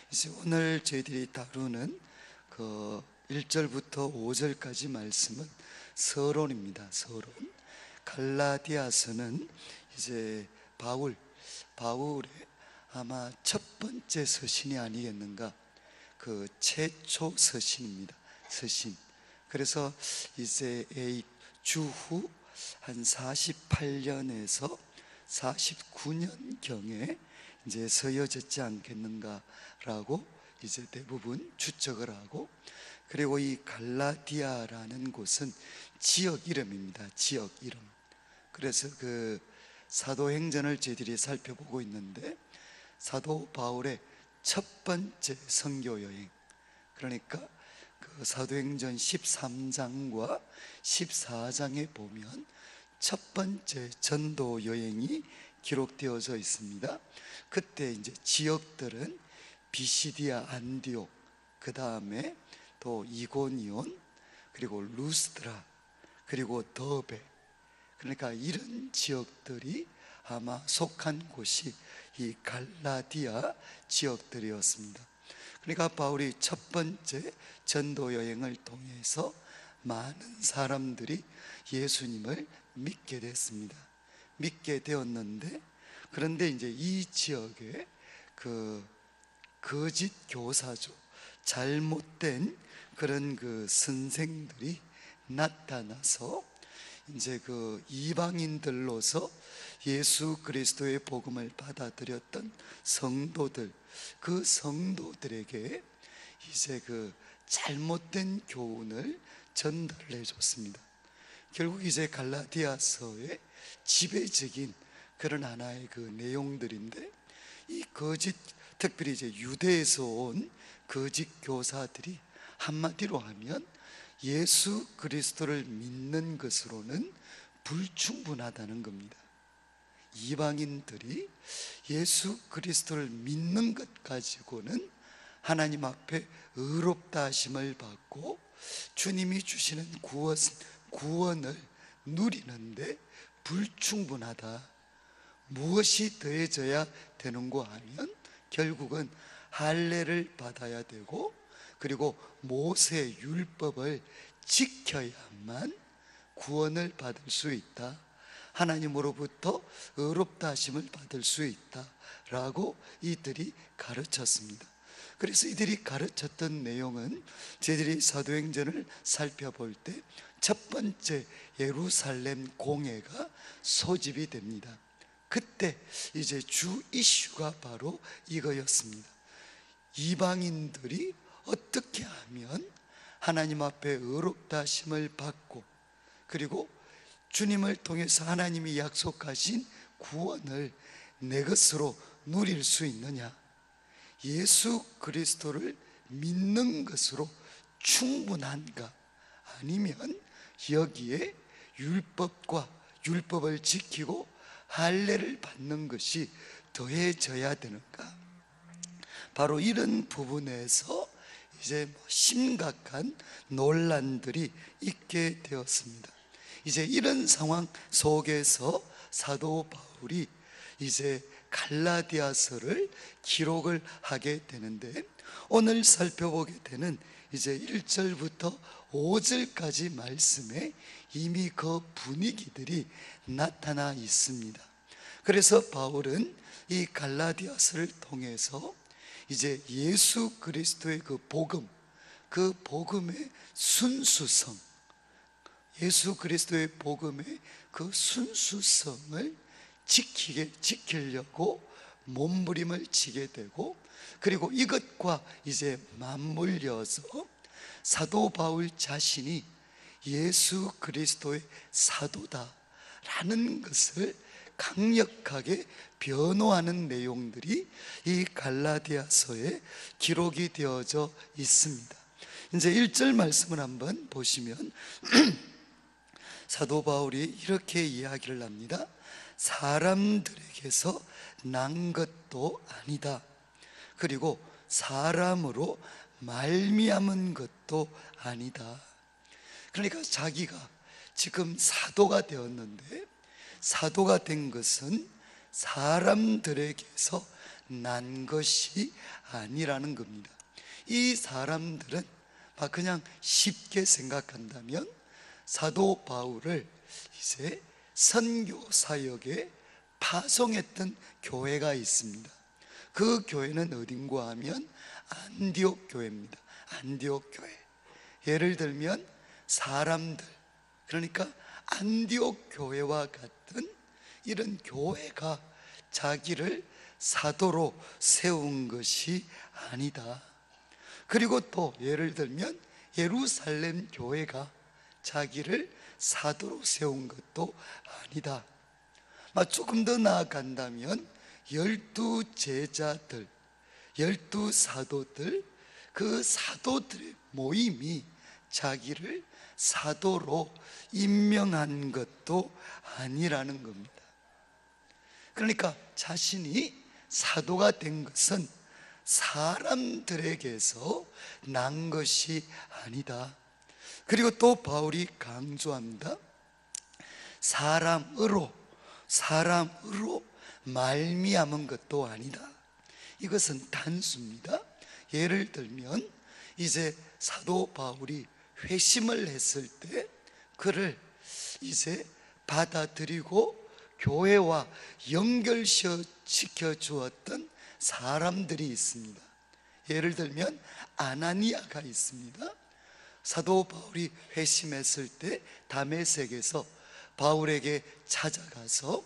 이제 오늘 저희들이 다루는 그 1절부터 5절까지 말씀은 서론입니다. 서론. 갈라디아서는 이제 바울의 아마 첫 번째 서신이 아니겠는가, 그 최초 서신입니다. 서신. 그래서 이제 주후 한 48년에서 49년경에 이제 서여졌지 않겠는가라고 이제 대부분 추측을 하고, 그리고 이 갈라디아라는 곳은 지역 이름입니다. 지역 이름. 그래서 그 사도행전을 저희들이 살펴보고 있는데, 사도 바울의 첫 번째 선교 여행, 그러니까 그 사도행전 13장과 14장에 보면 첫 번째 전도 여행이 기록되어져 있습니다. 그때 이제 지역들은 비시디아, 안디옥, 그 다음에 또 이고니온, 그리고 루스드라, 그리고 더베, 그러니까 이런 지역들이 아마 속한 곳이 이 갈라디아 지역들이었습니다. 그러니까 바울이 첫 번째 전도 여행을 통해서 많은 사람들이 예수님을 믿게 됐습니다. 믿게 되었는데, 그런데 이제 이 지역에 그 거짓 교사죠, 잘못된 그런 그 선생들이 나타나서 이제 그 이방인들로서 예수 그리스도의 복음을 받아들였던 성도들, 그 성도들에게 이제 그 잘못된 교훈을 전달해 줬습니다. 결국 이제 갈라디아서의 지배적인 그런 하나의 그 내용들인데, 이 거짓, 특별히 이제 유대에서 온 거짓 교사들이 한마디로 하면 예수 그리스도를 믿는 것으로는 불충분하다는 겁니다. 이방인들이 예수 그리스도를 믿는 것 가지고는 하나님 앞에 의롭다 하심을 받고 주님이 주시는 구원을 누리는데 불충분하다. 무엇이 더해져야 되는고 하면 결국은 할례를 받아야 되고, 그리고 모세 율법을 지켜야만 구원을 받을 수 있다, 하나님으로부터 의롭다 하심을 받을 수 있다라고 이들이 가르쳤습니다. 그래서 이들이 가르쳤던 내용은 저희들이 사도행전을 살펴볼 때 첫 번째 예루살렘 공회가 소집이 됩니다. 그때 이제 주 이슈가 바로 이거였습니다. 이방인들이 어떻게 하면 하나님 앞에 의롭다 하심을 받고, 그리고 주님을 통해서 하나님이 약속하신 구원을 내 것으로 누릴 수 있느냐, 예수 그리스도를 믿는 것으로 충분한가, 아니면 여기에 율법을 지키고 할례를 받는 것이 더해져야 되는가, 바로 이런 부분에서 이제 심각한 논란들이 있게 되었습니다. 이제 이런 상황 속에서 사도 바울이 이제 갈라디아서를 기록을 하게 되는데, 오늘 살펴보게 되는 이제 1절부터 5절까지 말씀에 이미 그 분위기들이 나타나 있습니다. 그래서 바울은 이 갈라디아서를 통해서 이제 예수 그리스도의 그 복음, 그 복음의 순수성, 예수 그리스도의 복음의 그 순수성을 지키려고 몸부림을 치게 되고, 그리고 이것과 이제 맞물려서 사도 바울 자신이 예수 그리스도의 사도다라는 것을 강력하게 변호하는 내용들이 이 갈라디아서에 기록이 되어져 있습니다. 이제 1절 말씀을 한번 보시면 사도 바울이 이렇게 이야기를 합니다. 사람들에게서 난 것도 아니다. 그리고 사람으로 말미암은 것도 아니다. 그러니까 자기가 지금 사도가 되었는데, 사도가 된 것은 사람들에게서 난 것이 아니라는 겁니다. 이 사람들은 그냥 쉽게 생각한다면 사도 바울을 이제 선교 사역에 파송했던 교회가 있습니다. 그 교회는 어딘가 하면 안디옥 교회입니다. 안디옥 교회. 예를 들면 사람들, 그러니까 안디옥 교회와 같은 이런 교회가 자기를 사도로 세운 것이 아니다. 그리고 또 예를 들면 예루살렘 교회가 자기를 사도로 세운 것도 아니다. 조금 더 나아간다면 12제자들, 12사도들, 그 사도들의 모임이 자기를 사도로 임명한 것도 아니라는 겁니다. 그러니까 자신이 사도가 된 것은 사람들에게서 난 것이 아니다. 그리고 또 바울이 강조합니다. 사람으로 말미암은 것도 아니다. 이것은 단수입니다. 예를 들면 이제 사도 바울이 회심을 했을 때 그를 이제 받아들이고 교회와 연결시켜 주었던 사람들이 있습니다. 예를 들면 아나니아가 있습니다. 사도 바울이 회심했을 때 다메섹에서 바울에게 찾아가서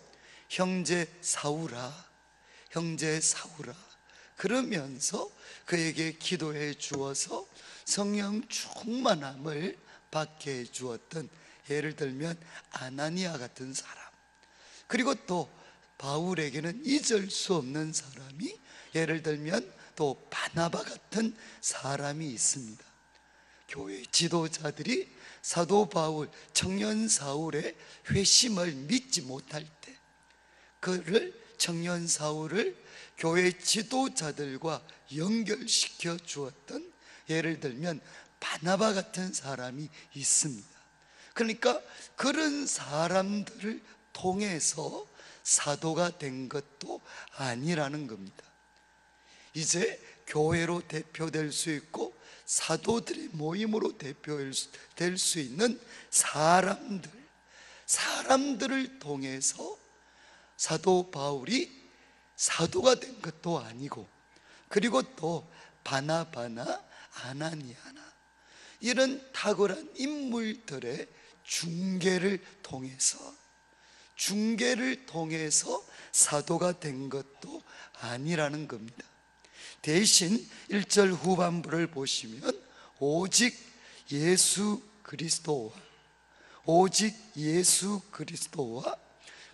형제 사울아 그러면서 그에게 기도해 주어서 성령 충만함을 받게 해 주었던, 예를 들면 아나니아 같은 사람. 그리고 또 바울에게는 잊을 수 없는 사람이, 예를 들면 또 바나바 같은 사람이 있습니다. 교회 지도자들이 사도 바울, 청년 사울의 회심을 믿지 못할 때 그를, 청년 사울을 교회 지도자들과 연결시켜 주었던, 예를 들면 바나바 같은 사람이 있습니다. 그러니까 그런 사람들을 통해서 사도가 된 것도 아니라는 겁니다. 이제 교회로 대표될 수 있고 사도들의 모임으로 대표될 수 있는 사람들을 통해서 사도 바울이 사도가 된 것도 아니고, 그리고 또 바나바나 아나니아나 이런 탁월한 인물들의 중계를 통해서 사도가 된 것도 아니라는 겁니다. 대신 1절 후반부를 보시면 오직 예수 그리스도와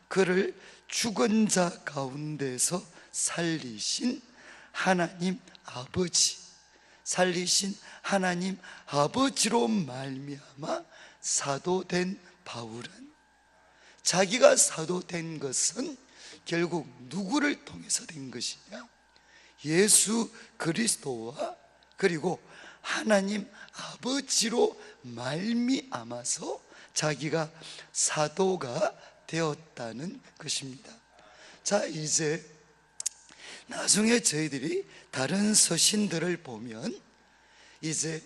그를 죽은 자 가운데서 살리신 하나님 아버지로 말미암아 사도된 바울은, 자기가 사도된 것은 결국 누구를 통해서 된 것이냐? 예수 그리스도와 그리고 하나님 아버지로 말미암아서 자기가 사도가 되었다는 것입니다. 자, 이제 나중에 저희들이 다른 서신들을 보면 이제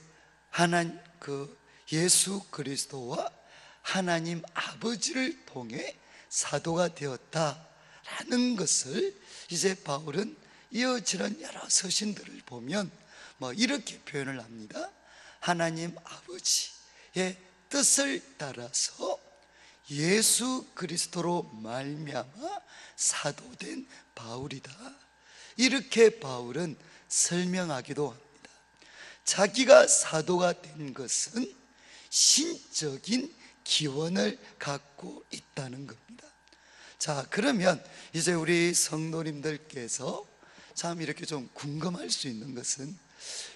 예수 그리스도와 하나님 아버지를 통해 사도가 되었다라는 것을 이제 바울은 이어지는 여러 서신들을 보면 이렇게 표현을 합니다. 하나님 아버지의 뜻을 따라서 예수 그리스도로 말미암아 사도된 바울이다. 이렇게 바울은 설명하기도 합니다. 자기가 사도가 된 것은 신적인 기원을 갖고 있다는 겁니다. 자, 그러면 이제 우리 성도님들께서 참 이렇게 좀 궁금할 수 있는 것은,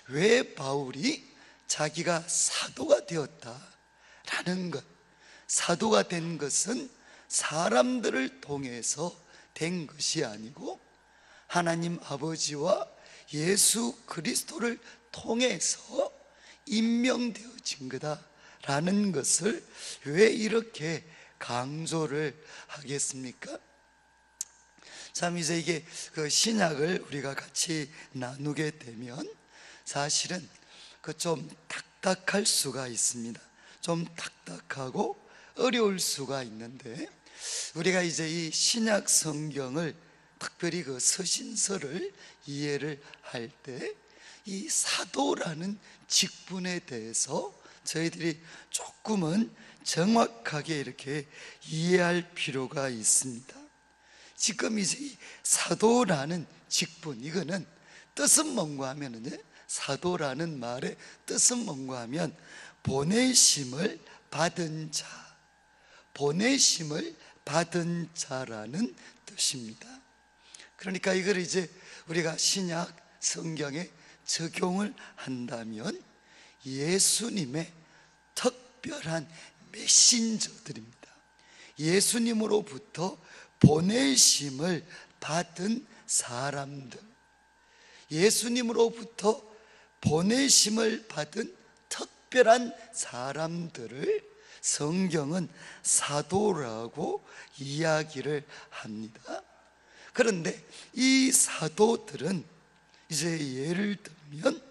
왜 바울이 자기가 사도가 되었다라는 것, 사도가 된 것은 사람들을 통해서 된 것이 아니고 하나님 아버지와 예수 그리스도를 통해서 임명되어진 거다라는 것을 왜 이렇게 강조를 하겠습니까? 참 이제 이게 그 신약을 우리가 같이 나누게 되면 사실은 그 좀 딱딱할 수가 있습니다. 좀 딱딱하고 어려울 수가 있는데, 우리가 이제 이 신약 성경을 특별히 그 서신서를 이해를 할 때 이 사도라는 직분에 대해서 저희들이 조금은 정확하게 이렇게 이해할 필요가 있습니다. 지금 이제 이 사도라는 직분, 이거는 뜻은 뭔가 하면은, 사도라는 말의 뜻은 뭔가 하면 보내심을 받은 자, 보내심을 받은 자라는 뜻입니다. 그러니까 이걸 이제 우리가 신약 성경에 적용을 한다면 예수님의 특별한 메신저들입니다. 예수님으로부터 보내심을 받은 사람들, 예수님으로부터 보내심을 받은 특별한 사람들을 성경은 사도라고 이야기를 합니다. 그런데 이 사도들은 이제 예를 들면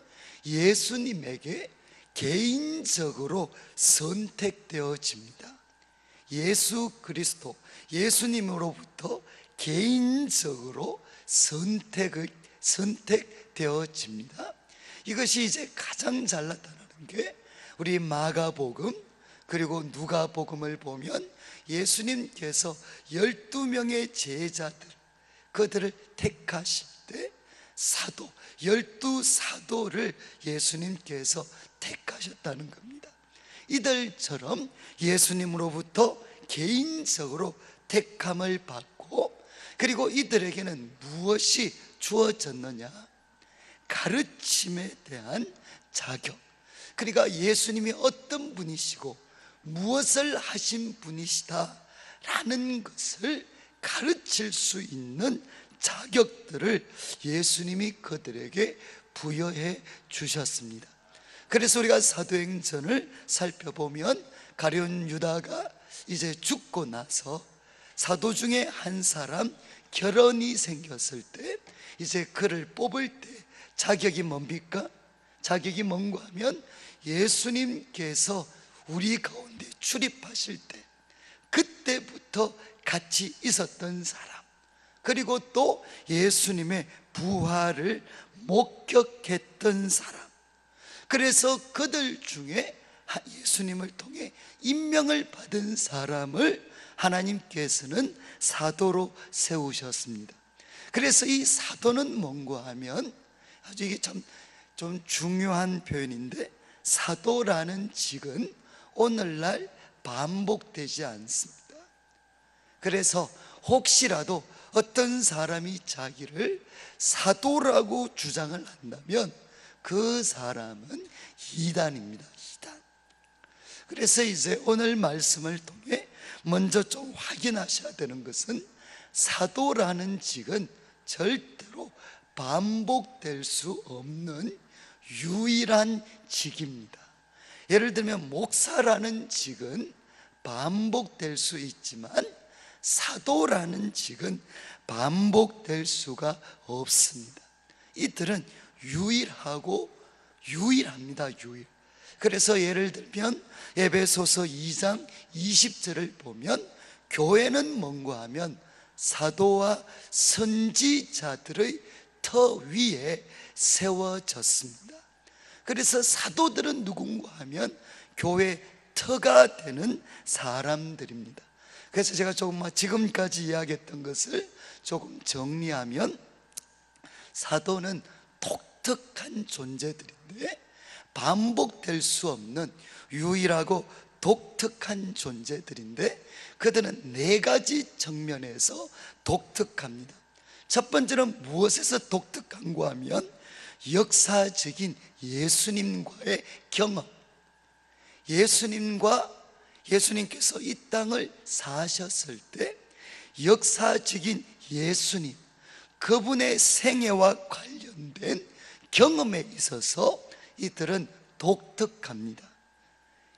예수님에게 개인적으로 선택되어집니다. 예수 그리스도, 예수님으로부터 개인적으로 선택되어집니다. 이것이 이제 가장 잘 나타나는 게 우리 마가복음 그리고 누가복음을 보면 예수님께서 12명의 제자들, 그들을 택하실 때 사도, 12사도를 예수님께서 택하셨다는 겁니다. 이들처럼 예수님으로부터 개인적으로 택함을 받고, 그리고 이들에게는 무엇이 주어졌느냐? 가르침에 대한 자격. 그러니까 예수님이 어떤 분이시고 무엇을 하신 분이시다 라는 것을 가르칠 수 있는 자격들을 예수님이 그들에게 부여해 주셨습니다. 그래서 우리가 사도행전을 살펴보면 가룟 유다가 이제 죽고 나서 사도 중에 한 사람 결혼이 생겼을 때 이제 그를 뽑을 때 자격이 뭡니까? 자격이 뭔가 하면 예수님께서 우리 가운데 출입하실 때 그때부터 같이 있었던 사람, 그리고 또 예수님의 부활을 목격했던 사람. 그래서 그들 중에 예수님을 통해 임명을 받은 사람을 하나님께서는 사도로 세우셨습니다. 그래서 이 사도는 뭔가 하면 아주 이게 좀 중요한 표현인데, 사도라는 직은 오늘날 반복되지 않습니다. 그래서 혹시라도 어떤 사람이 자기를 사도라고 주장을 한다면 그 사람은 이단입니다. 이단. 그래서 이제 오늘 말씀을 통해 먼저 좀 확인하셔야 되는 것은, 사도라는 직은 절대로 반복될 수 없는 유일한 직입니다. 예를 들면 목사라는 직은 반복될 수 있지만 사도라는 직은 반복될 수가 없습니다. 이들은 유일합니다. 그래서 예를 들면 에베소서 2장 20절을 보면 교회는 뭔가 하면 사도와 선지자들의 터 위에 세워졌습니다. 그래서 사도들은 누군가 하면 교회 터가 되는 사람들입니다. 그래서 제가 조금 지금까지 이야기했던 것을 조금 정리하면, 사도는 독특한 존재들인데 반복될 수 없는 유일하고 독특한 존재들인데, 그들은 4가지 측면에서 독특합니다. 첫 번째는 무엇에서 독특한가 하면 역사적인 예수님과의 경험. 예수님께서 이 땅을 사셨을 때 역사적인 예수님, 그분의 생애와 관련된 경험에 있어서 이들은 독특합니다.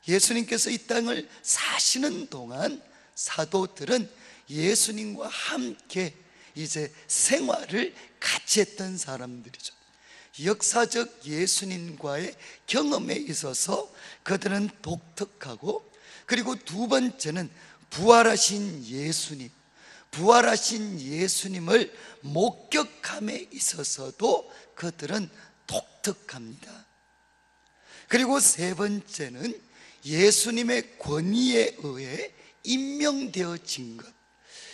예수님께서 이 땅을 사시는 동안 사도들은 예수님과 함께 이제 생활을 같이 했던 사람들이죠. 역사적 예수님과의 경험에 있어서 그들은 독특하고, 그리고 두 번째는 부활하신 예수님을 목격함에 있어서도 그들은 독특합니다. 그리고 세 번째는 예수님의 권위에 의해 임명되어진 것,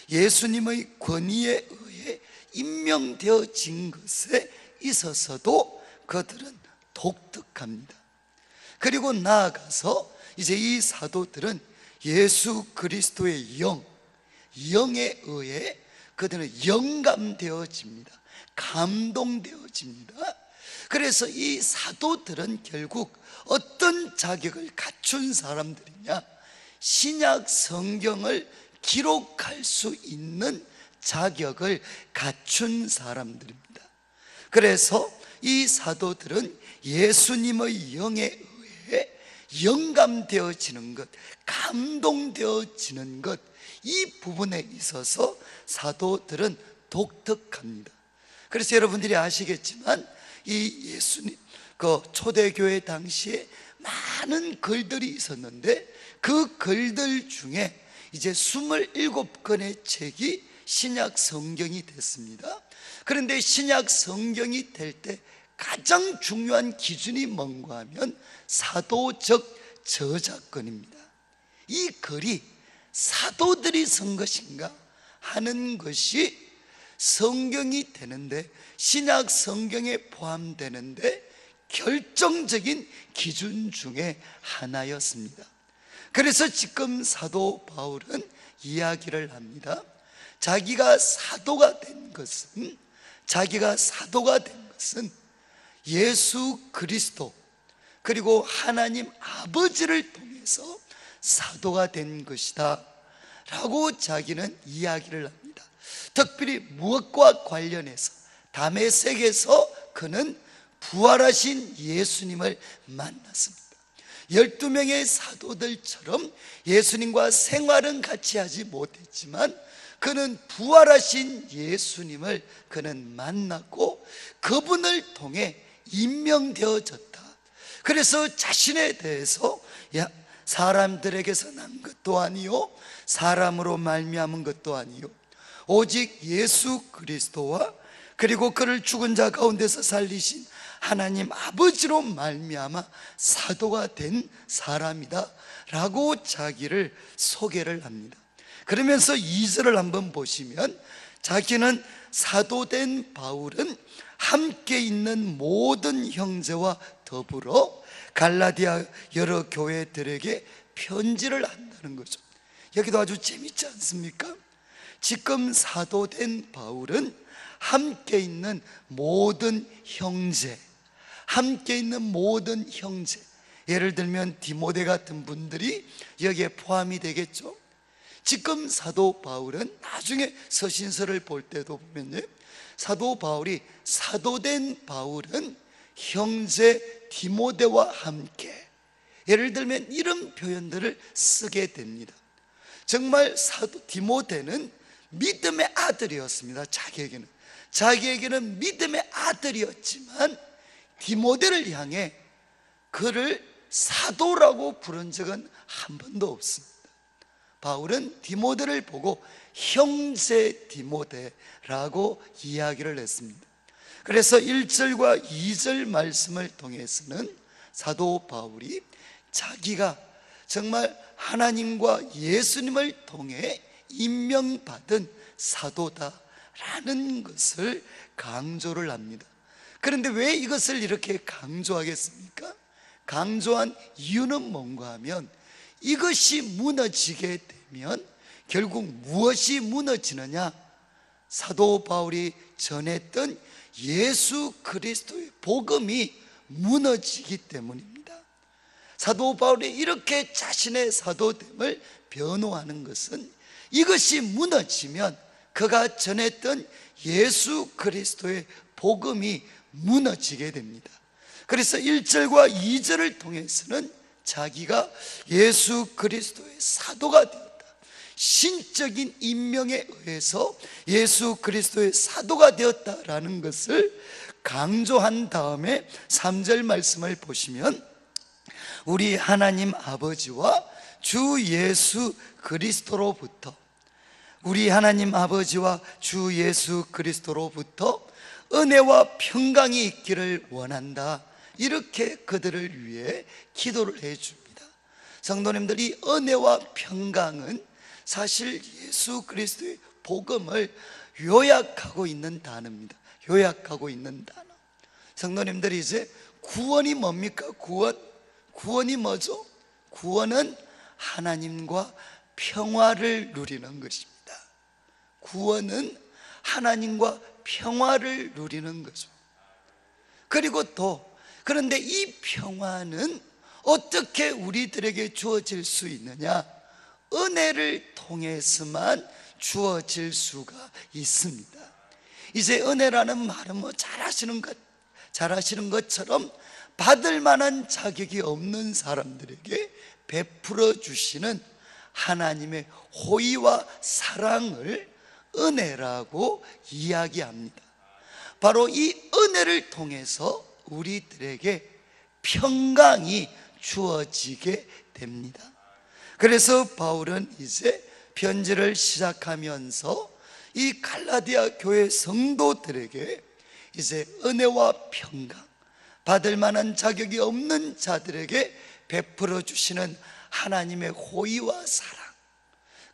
예수님의 권위에 의해 임명되어진 것에 있어서도 그들은 독특합니다. 그리고 나아가서 이제 이 사도들은 예수 그리스도의 영에 의해 그들은 영감되어집니다. 감동되어집니다. 그래서 이 사도들은 결국 어떤 자격을 갖춘 사람들이냐? 신약 성경을 기록할 수 있는 자격을 갖춘 사람들입니다. 그래서 이 사도들은 예수님의 영에 의해 영감되어지는 것, 감동되어지는 것, 이 부분에 있어서 사도들은 독특합니다. 그래서 여러분들이 아시겠지만 이 예수님 초대교회 당시에 많은 글들이 있었는데 그 글들 중에 이제 27권의 책이 신약 성경이 됐습니다. 그런데 신약 성경이 될 때 가장 중요한 기준이 뭔가 하면 사도적 저작권입니다. 이 글이 사도들이 쓴 것인가 하는 것이 성경이 되는데, 신약 성경에 포함되는데 결정적인 기준 중에 하나였습니다. 그래서 지금 사도 바울은 이야기를 합니다. 자기가 사도가 된 것은 예수 그리스도 그리고 하나님 아버지를 통해서 사도가 된 것이다 라고 자기는 이야기를 합니다. 특별히 무엇과 관련해서 다메섹에서 그는 부활하신 예수님을 만났습니다. 12명의 사도들처럼 예수님과 생활은 같이 하지 못했지만 그는 부활하신 예수님을 그는 만났고 그분을 통해 임명되어졌다. 그래서 자신에 대해서 사람들에게서 난 것도 아니요 사람으로 말미암은 것도 아니요 오직 예수 그리스도와 그리고 그를 죽은 자 가운데서 살리신 하나님 아버지로 말미암아 사도가 된 사람이다 라고 자기를 소개를 합니다. 그러면서 2절을 한번 보시면 자기는 사도된 바울은 함께 있는 모든 형제와 더불어 갈라디아 여러 교회들에게 편지를 한다는 거죠. 여기도 아주 재밌지 않습니까? 지금 사도된 바울은 함께 있는 모든 형제, 예를 들면 디모데 같은 분들이 여기에 포함이 되겠죠. 지금 사도 바울은 나중에 서신서를 볼 때도 보면요, 사도 바울이 사도된 바울은 형제 디모데와 함께, 예를 들면 이런 표현들을 쓰게 됩니다. 정말 사도 디모데는 믿음의 아들이었습니다. 자기에게는 믿음의 아들이었지만 디모데를 향해 그를 사도라고 부른 적은 한 번도 없습니다. 바울은 디모데를 보고 형제 디모데라고 이야기를 했습니다. 그래서 1절과 2절 말씀을 통해서는 사도 바울이 자기가 정말 하나님과 예수님을 통해 임명받은 사도다라는 것을 강조를 합니다. 그런데 왜 이것을 이렇게 강조하겠습니까? 강조한 이유는 뭔가 하면 이것이 무너지게 되면 결국 무엇이 무너지느냐? 사도 바울이 전했던 예수 그리스도의 복음이 무너지기 때문입니다. 사도 바울이 이렇게 자신의 사도됨을 변호하는 것은 이것이 무너지면 그가 전했던 예수 그리스도의 복음이 무너지게 됩니다. 그래서 1절과 2절을 통해서는 자기가 예수 그리스도의 사도가 되었다, 신적인 임명에 의해서 예수 그리스도의 사도가 되었다라는 것을 강조한 다음에 3절 말씀을 보시면 우리 하나님 아버지와 주 예수 그리스도로부터, 우리 하나님 아버지와 주 예수 그리스도로부터 은혜와 평강이 있기를 원한다, 이렇게 그들을 위해 기도를 해줍니다. 성도님들, 이 은혜와 평강은 사실 예수 그리스도의 복음을 요약하고 있는 단어입니다. 요약하고 있는 단어. 성도님들이 이제 구원이 뭡니까? 구원이 뭐죠? 구원은 하나님과 평화를 누리는 것입니다. 구원은 하나님과 평화를 누리는 거죠. 그리고 또, 그런데 이 평화는 어떻게 우리들에게 주어질 수 있느냐? 은혜를 통해서만 주어질 수가 있습니다. 이제 은혜라는 말은 잘 아시는 것처럼 받을 만한 자격이 없는 사람들에게 베풀어 주시는 하나님의 호의와 사랑을 은혜라고 이야기합니다. 바로 이 은혜를 통해서 우리들에게 평강이 주어지게 됩니다. 그래서 바울은 이제 편지를 시작하면서 이 갈라디아 교회 성도들에게 이제 은혜와 평강, 받을 만한 자격이 없는 자들에게 베풀어 주시는 하나님의 호의와 사랑,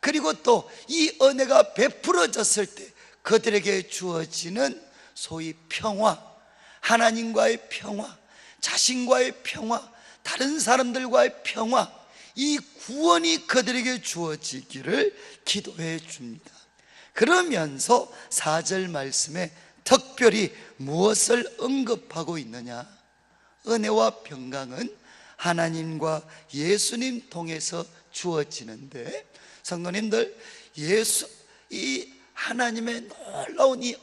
그리고 또 이 은혜가 베풀어졌을 때 그들에게 주어지는 소위 평화, 하나님과의 평화, 자신과의 평화, 다른 사람들과의 평화, 이 구원이 그들에게 주어지기를 기도해 줍니다. 그러면서 4절 말씀에 특별히 무엇을 언급하고 있느냐? 은혜와 평강은 하나님과 예수님 통해서 주어지는데, 성도님들, 이 하나님의 놀라운 이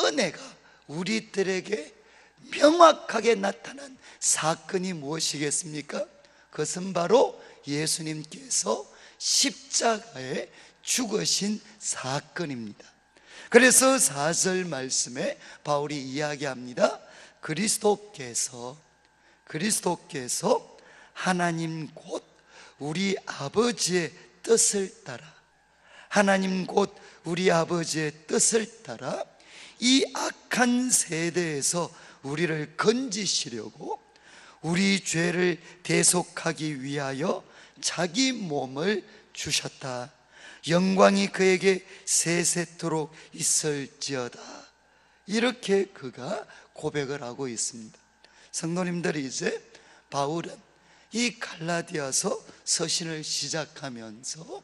은혜가 우리들에게 명확하게 나타난 사건이 무엇이겠습니까? 그것은 바로 예수님께서 십자가에 죽으신 사건입니다. 그래서 4절 말씀에 바울이 이야기합니다. 그리스도께서 하나님 곧 우리 아버지의 뜻을 따라, 하나님 곧 우리 아버지의 뜻을 따라 이 악한 세대에서 우리를 건지시려고 우리 죄를 대속하기 위하여 자기 몸을 주셨다. 영광이 그에게 세세토록 있을지어다. 이렇게 그가 고백을 하고 있습니다. 성도님들이, 이제 바울은 이 갈라디아서 서신을 시작하면서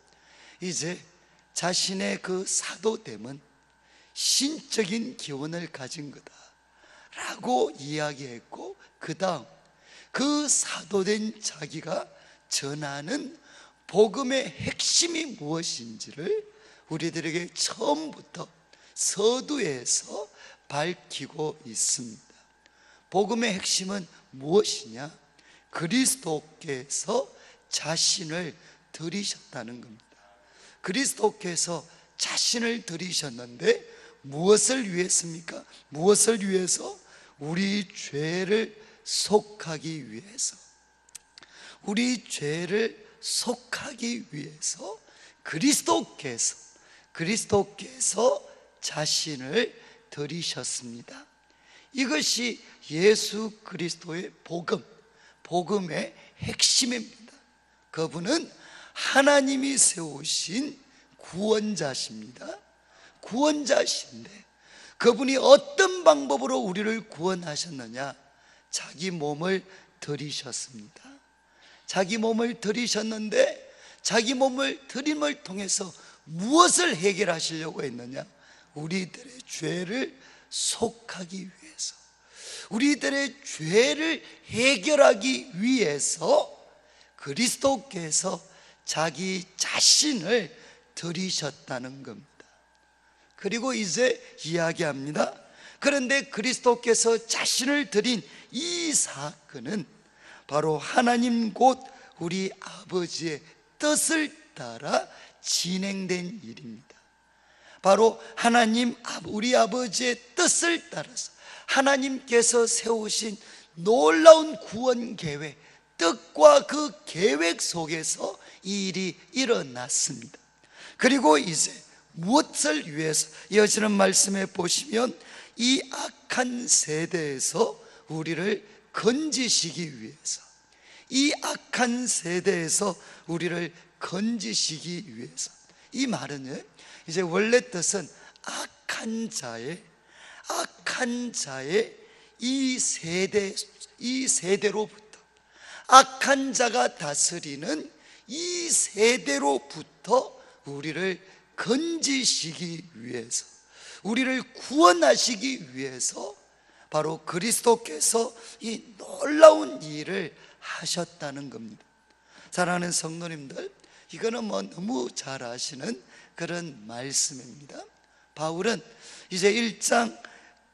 이제 자신의 그 사도됨은 신적인 기원을 가진 거다라고 이야기했고, 그 다음 그 사도된 자기가 전하는 복음의 핵심이 무엇인지를 우리들에게 처음부터 서두에서 밝히고 있습니다. 복음의 핵심은 무엇이냐? 그리스도께서 자신을 드리셨다는 겁니다. 그리스도께서 자신을 드리셨는데 무엇을 위해서입니까? 무엇을 위해서? 우리 죄를 속하기 위해서. 우리 죄를 속하기 위해서 그리스도께서 자신을 드리셨습니다. 이것이 예수 그리스도의 복음의 핵심입니다. 그분은 하나님이 세우신 구원자십니다. 구원자신데 그분이 어떤 방법으로 우리를 구원하셨느냐? 자기 몸을 드리셨습니다. 자기 몸을 드리셨는데, 자기 몸을 드림을 통해서 무엇을 해결하시려고 했느냐? 우리들의 죄를 속하기 위해서, 우리들의 죄를 해결하기 위해서 그리스도께서 자기 자신을 드리셨다는 겁니다. 그리고 이제 이야기합니다. 그런데 그리스도께서 자신을 드린 이 사건은 바로 하나님 곧 우리 아버지의 뜻을 따라 진행된 일입니다. 바로 하나님 우리 아버지의 뜻을 따라서 하나님께서 세우신 놀라운 구원 계획, 뜻과 그 계획 속에서 이 일이 일어났습니다. 그리고 이제 무엇을 위해서, 이어지는 말씀에 보시면 이 악한 세대에서 우리를 건지시기 위해서, 이 악한 세대에서 우리를 건지시기 위해서. 이 말은 이제 원래 뜻은 악한 자의 이 세대로부터, 악한 자가 다스리는 이 세대로부터 우리를 건지시기 위해서, 우리를 구원하시기 위해서 바로 그리스도께서 이 놀라운 일을 하셨다는 겁니다. 사랑하는 성도님들, 이거는 너무 잘 아시는 그런 말씀입니다. 바울은 이제 1장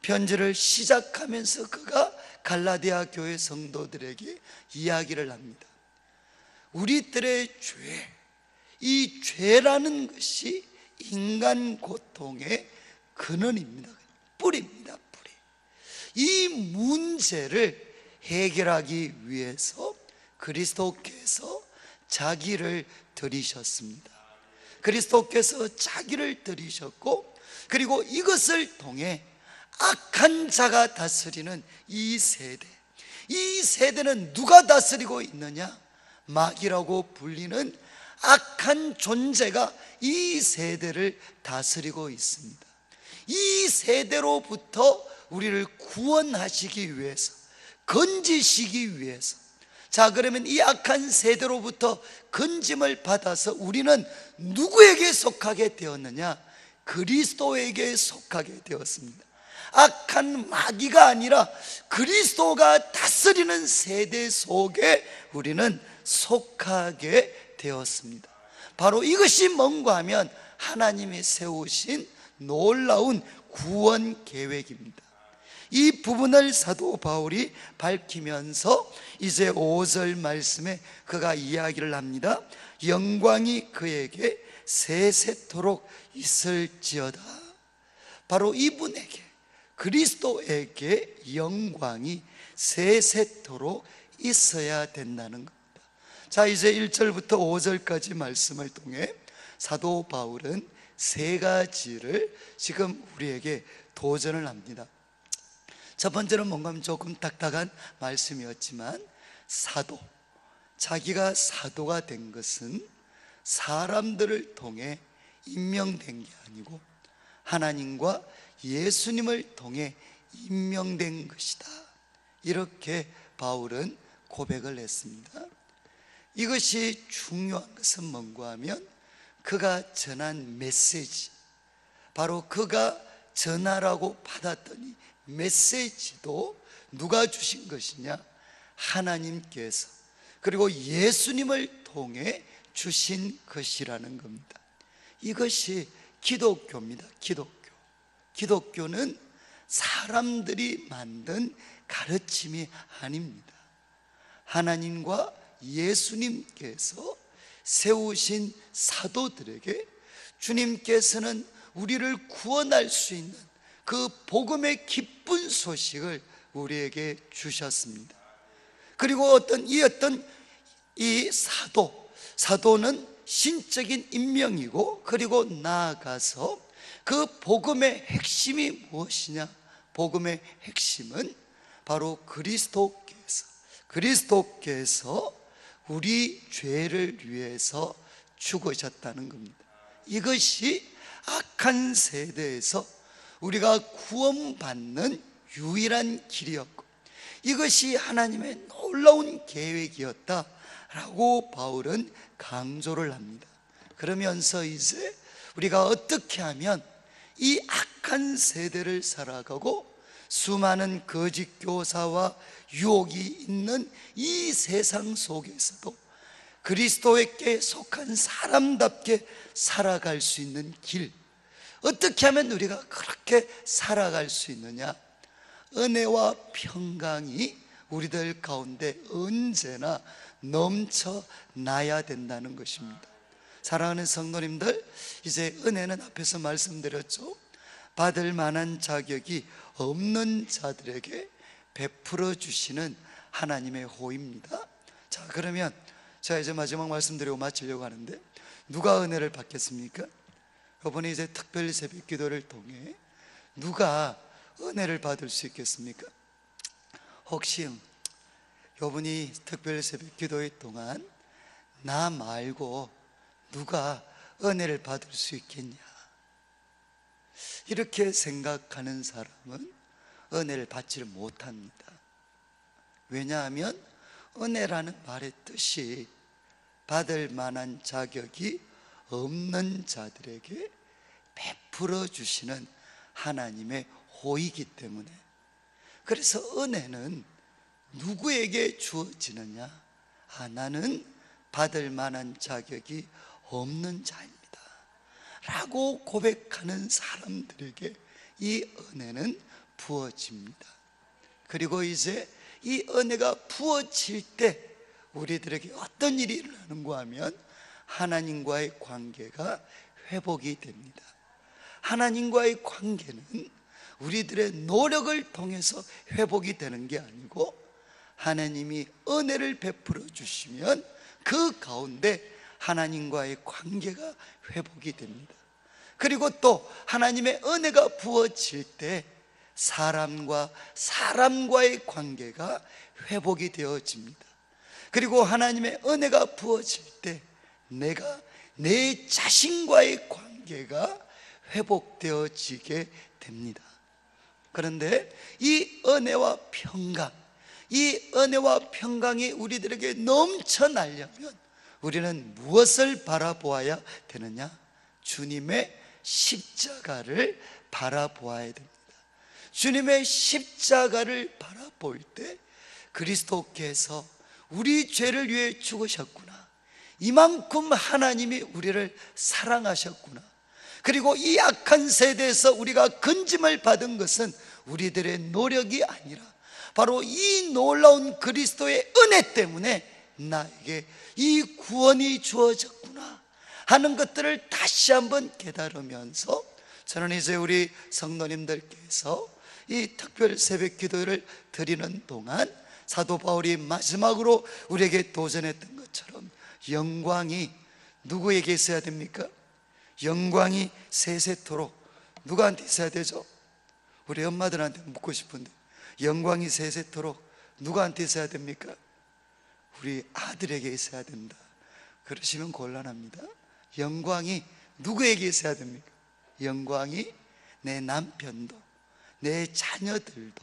편지를 시작하면서 그가 갈라디아 교회 성도들에게 이야기를 합니다. 우리들의 죄, 이 죄라는 것이 인간 고통의 근원입니다. 뿌리입니다. 뿌리. 이 문제를 해결하기 위해서 그리스도께서 자기를 드리셨습니다. 그리스도께서 자기를 드리셨고, 그리고 이것을 통해 악한 자가 다스리는 이 세대는 누가 다스리고 있느냐? 마귀라고 불리는 악한 존재가 이 세대를 다스리고 있습니다. 이 세대로부터 우리를 구원하시기 위해서, 건지시기 위해서. 자, 그러면 이 악한 세대로부터 건짐을 받아서 우리는 누구에게 속하게 되었느냐? 그리스도에게 속하게 되었습니다. 악한 마귀가 아니라 그리스도가 다스리는 세대 속에 우리는 속하게 되었습니다. 바로 이것이 뭔가 하면 하나님이 세우신 놀라운 구원 계획입니다. 이 부분을 사도 바울이 밝히면서 이제 5절 말씀에 그가 이야기를 합니다. 영광이 그에게 세세토록 있을지어다. 바로 이분에게, 그리스도에게 영광이 세세토록 있어야 된다는 겁니다. 자, 이제 1절부터 5절까지 말씀을 통해 사도 바울은 세 가지를 지금 우리에게 도전을 합니다. 첫 번째는 뭔가 하면 조금 딱딱한 말씀이었지만, 자기가 사도가 된 것은 사람들을 통해 임명된 게 아니고 하나님과 예수님을 통해 임명된 것이다. 이렇게 바울은 고백을 했습니다. 이것이 중요한 것은 뭔가 하면 그가 전한 메시지, 바로 그가 전하라고 받았던 이 메시지도 누가 주신 것이냐? 하나님께서, 그리고 예수님을 통해 주신 것이라는 겁니다. 이것이 기독교입니다. 기독교는 사람들이 만든 가르침이 아닙니다. 하나님과 예수님께서 세우신 사도들에게 주님께서는 우리를 구원할 수 있는 그 복음의 기쁜 소식을 우리에게 주셨습니다. 그리고 이 사도는 신적인 인명이고, 그리고 나아가서 그 복음의 핵심이 무엇이냐? 복음의 핵심은 바로 그리스도께서 우리 죄를 위해서 죽으셨다는 겁니다. 이것이 악한 세대에서 우리가 구원받는 유일한 길이었고, 이것이 하나님의 놀라운 계획이었다라고 바울은 강조를 합니다. 그러면서 이제 우리가 어떻게 하면 이 악한 세대를 살아가고 수많은 거짓 교사와 유혹이 있는 이 세상 속에서도 그리스도에게 속한 사람답게 살아갈 수 있는 길, 어떻게 하면 우리가 그렇게 살아갈 수 있느냐? 은혜와 평강이 우리들 가운데 언제나 넘쳐나야 된다는 것입니다. 사랑하는 성도님들, 이제 은혜는 앞에서 말씀드렸죠. 받을 만한 자격이 없는 자들에게 베풀어 주시는 하나님의 호입니다. 자, 그러면 제가 이제 마지막 말씀드리고 마치려고 하는데, 누가 은혜를 받겠습니까? 이번에 이제 특별 새벽 기도를 통해 누가 은혜를 받을 수 있겠습니까? 혹시 이번이 특별 새벽 기도의 동안 나 말고 누가 은혜를 받을 수 있겠냐, 이렇게 생각하는 사람은 은혜를 받지를 못합니다. 왜냐하면 은혜라는 말의 뜻이 받을 만한 자격이 없는 자들에게 베풀어 주시는 하나님의 호이기 때문에, 그래서 은혜는 누구에게 주어지느냐? 나는 받을 만한 자격이 없는 자입니다 라고 고백하는 사람들에게 이 은혜는 부어집니다. 그리고 이제 이 은혜가 부어질 때 우리들에게 어떤 일이 일어나는가 하면 하나님과의 관계가 회복이 됩니다. 하나님과의 관계는 우리들의 노력을 통해서 회복이 되는 게 아니고, 하나님이 은혜를 베풀어 주시면 그 가운데 하나님과의 관계가 회복이 됩니다. 그리고 또 하나님의 은혜가 부어질 때 사람과 사람과의 관계가 회복이 되어집니다. 그리고 하나님의 은혜가 부어질 때 내가 내 자신과의 관계가 회복되어지게 됩니다. 그런데 이 은혜와 평강, 이 은혜와 평강이 우리들에게 넘쳐나려면 우리는 무엇을 바라보아야 되느냐? 주님의 십자가를 바라보아야 됩니다. 주님의 십자가를 바라볼 때 그리스도께서 우리 죄를 위해 죽으셨구나, 이만큼 하나님이 우리를 사랑하셨구나, 그리고 이 악한 세대에서 우리가 건짐을 받은 것은 우리들의 노력이 아니라 바로 이 놀라운 그리스도의 은혜 때문에 나에게 이 구원이 주어졌구나 하는 것들을 다시 한번 깨달으면서, 저는 이제 우리 성도님들께서 이 특별 새벽 기도를 드리는 동안 사도 바울이 마지막으로 우리에게 도전했던 것처럼 영광이 누구에게 있어야 됩니까? 영광이 세세토록 누구한테 있어야 되죠? 우리 엄마들한테 묻고 싶은데, 영광이 세세토록 누구한테 있어야 됩니까? 우리 아들에게 있어야 된다 그러시면 곤란합니다. 영광이 누구에게 있어야 됩니까? 영광이 내 남편도, 내 자녀들도,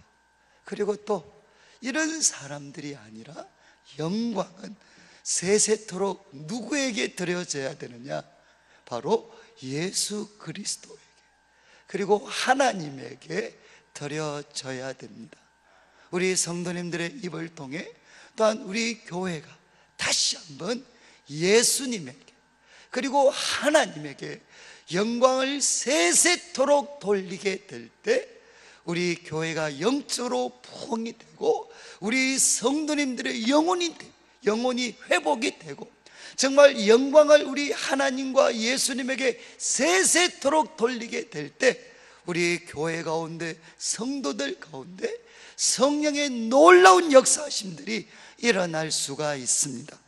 그리고 또 이런 사람들이 아니라 영광은 세세토록 누구에게 드려져야 되느냐? 바로 예수 그리스도에게, 그리고 하나님에게 드려져야 됩니다. 우리 성도님들의 입을 통해 또한 우리 교회가 다시 한번 예수님에게 그리고 하나님에게 영광을 세세토록 돌리게 될 때 우리 교회가 영적으로 부흥이 되고 우리 성도님들의 영혼이 회복이 되고 정말 영광을 우리 하나님과 예수님에게 세세토록 돌리게 될 때 우리 교회 가운데, 성도들 가운데 성령의 놀라운 역사하심들이 일어날 수가 있습니다.